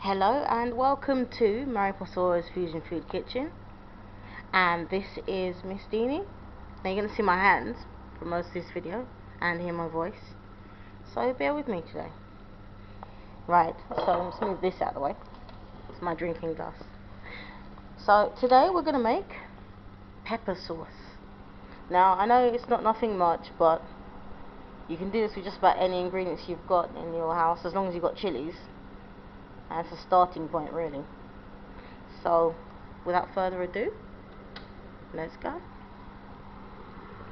Hello and welcome to Mariposa's Fusion Food Kitchen, and this is Miss Deanie. Now you're going to see my hands for most of this video and hear my voice, so bear with me today. Right, so I'm just move this out of the way. It's my drinking glass. So today we're going to make pepper sauce. Now I know it's not nothing much, but you can do this with just about any ingredients you've got in your house, as long as you've got chilies. That's a starting point, really. So without further ado, let's go.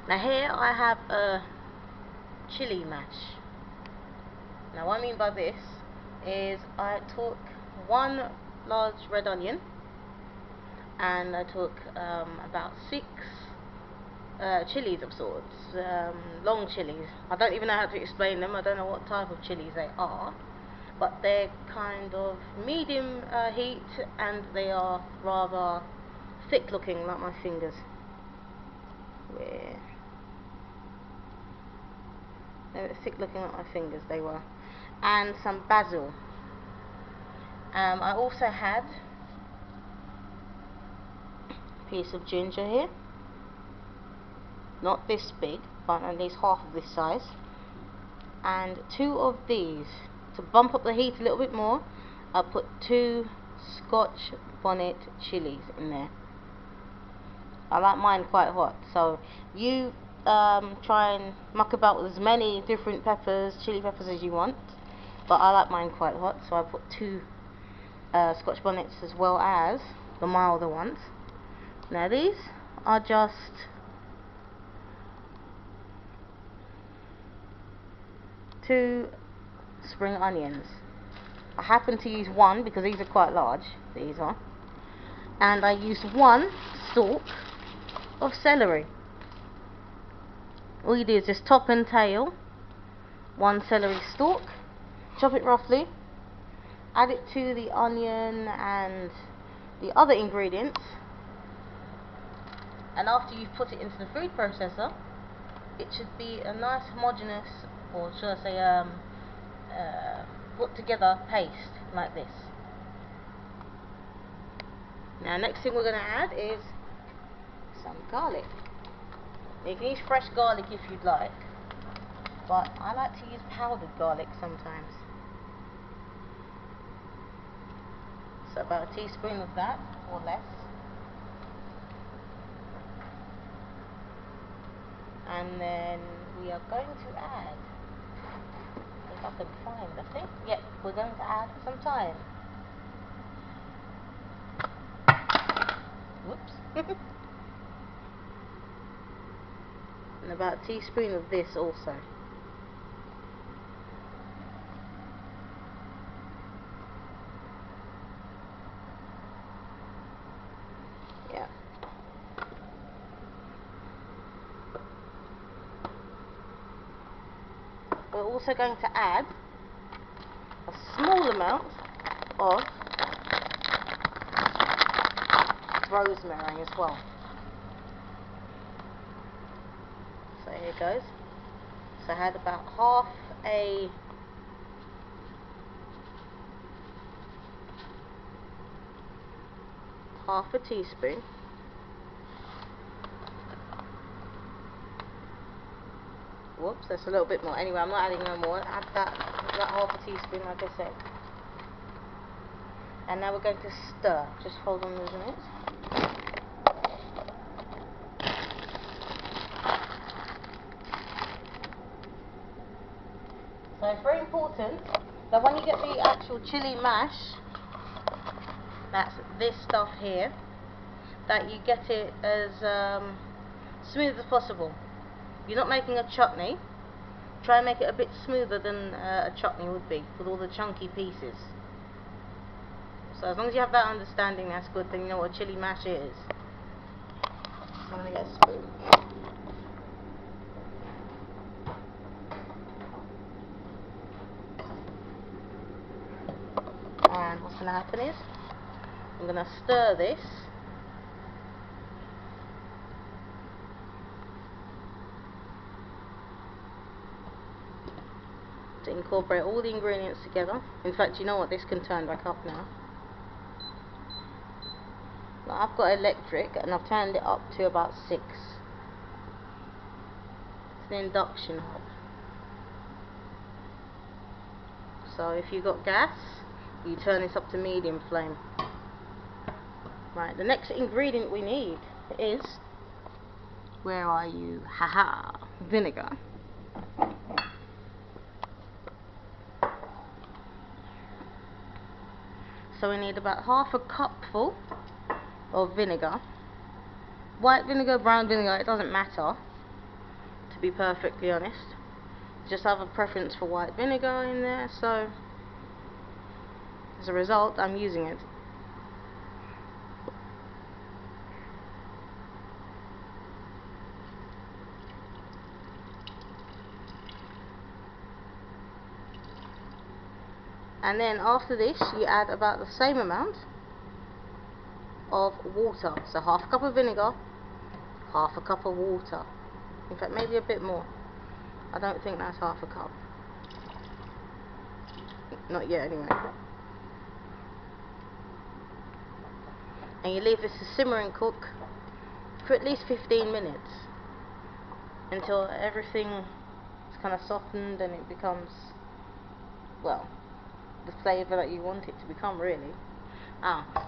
Now here I have a chili mash. Now what I mean by this is I took one large red onion and I took about 6 chilies of sorts, long chilies. I don't even know how to explain them. I don't know what type of chilies they are, but they're kind of medium heat, and they are rather thick looking, like my fingers. They were thick looking like my fingers, they were. And some basil. I also had a piece of ginger here, not this big, but at least half of this size, and 2 of these. To bump up the heat a little bit more, I put 2 Scotch Bonnet chilies in there. I like mine quite hot, so you try and muck about with as many different chili peppers as you want, but I like mine quite hot, so I put 2 Scotch Bonnets as well as the milder ones. Now these are just two spring onions. I happen to use 1 because these are quite large, these are, and I used 1 stalk of celery. All you do is just top and tail 1 celery stalk, chop it roughly, add it to the onion and the other ingredients, and after you've put it into the food processor, it should be a nice homogeneous, or should I say put together paste like this. Now next thing we're going to add is some garlic. Now, you can use fresh garlic if you'd like, but I like to use powdered garlic sometimes. So about a teaspoon of that or less. And then we are going to add, if I can find, I think, yep, we're going to add some thyme. Whoops. And about a teaspoon of this also. Yeah. We're also going to add a small amount of rosemary as well. So here goes. So I had about half a teaspoon. Whoops, that's a little bit more. Anyway, I'm not adding no more. Add that half a teaspoon, like I said. And now we're going to stir. Just hold on a minute. So it's very important that when you get the actual chili mash, that's this stuff here, that you get it as smooth as possible. You're not making a chutney. Try and make it a bit smoother than a chutney would be, with all the chunky pieces. So as long as you have that understanding, that's good, then you know what a chili mash is. So I'm going to get a spoon. And what's going to happen is, I'm going to stir this incorporate all the ingredients together. In fact, you know what, this can turn back up now. Now I've got electric and I've turned it up to about 6. It's an induction hob. So if you've got gas, you turn this up to medium flame. Right, the next ingredient we need is, where are you? Haha, vinegar. So we need about half a cupful of vinegar. White vinegar, brown vinegar, it doesn't matter, to be perfectly honest. Just have a preference for white vinegar in there, so as a result I'm using it. And then after this you add about the same amount of water. So half a cup of vinegar, half a cup of water. In fact, maybe a bit more. I don't think that's half a cup. Not yet anyway. And you leave this to simmer and cook for at least 15 minutes until everything is kind of softened and it becomes, well, the flavour that you want it to become, really.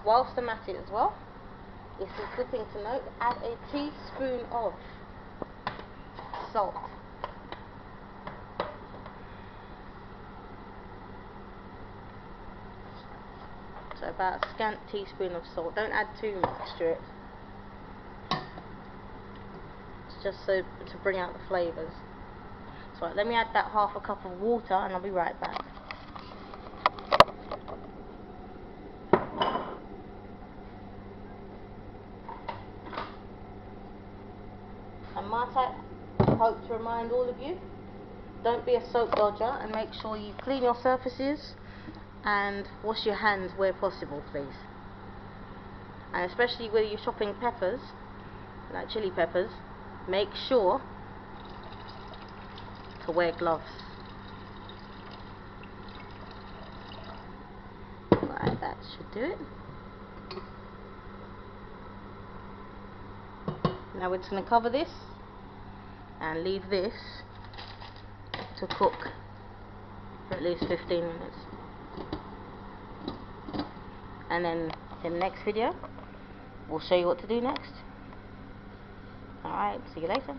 Whilst I'm at it as well, it's a good thing to note, add a teaspoon of salt. So about a scant teaspoon of salt. Don't add too much to it. It's just so to bring out the flavours. So let me add that half a cup of water and I'll be right back. And might I hope to remind all of you, don't be a soap dodger and make sure you clean your surfaces and wash your hands where possible, please. And especially where you're chopping peppers, like chili peppers, make sure to wear gloves. Right, that should do it. Now we're just going to cover this and leave this to cook for at least 15 minutes. And then in the next video we'll show you what to do next. Alright, see you later.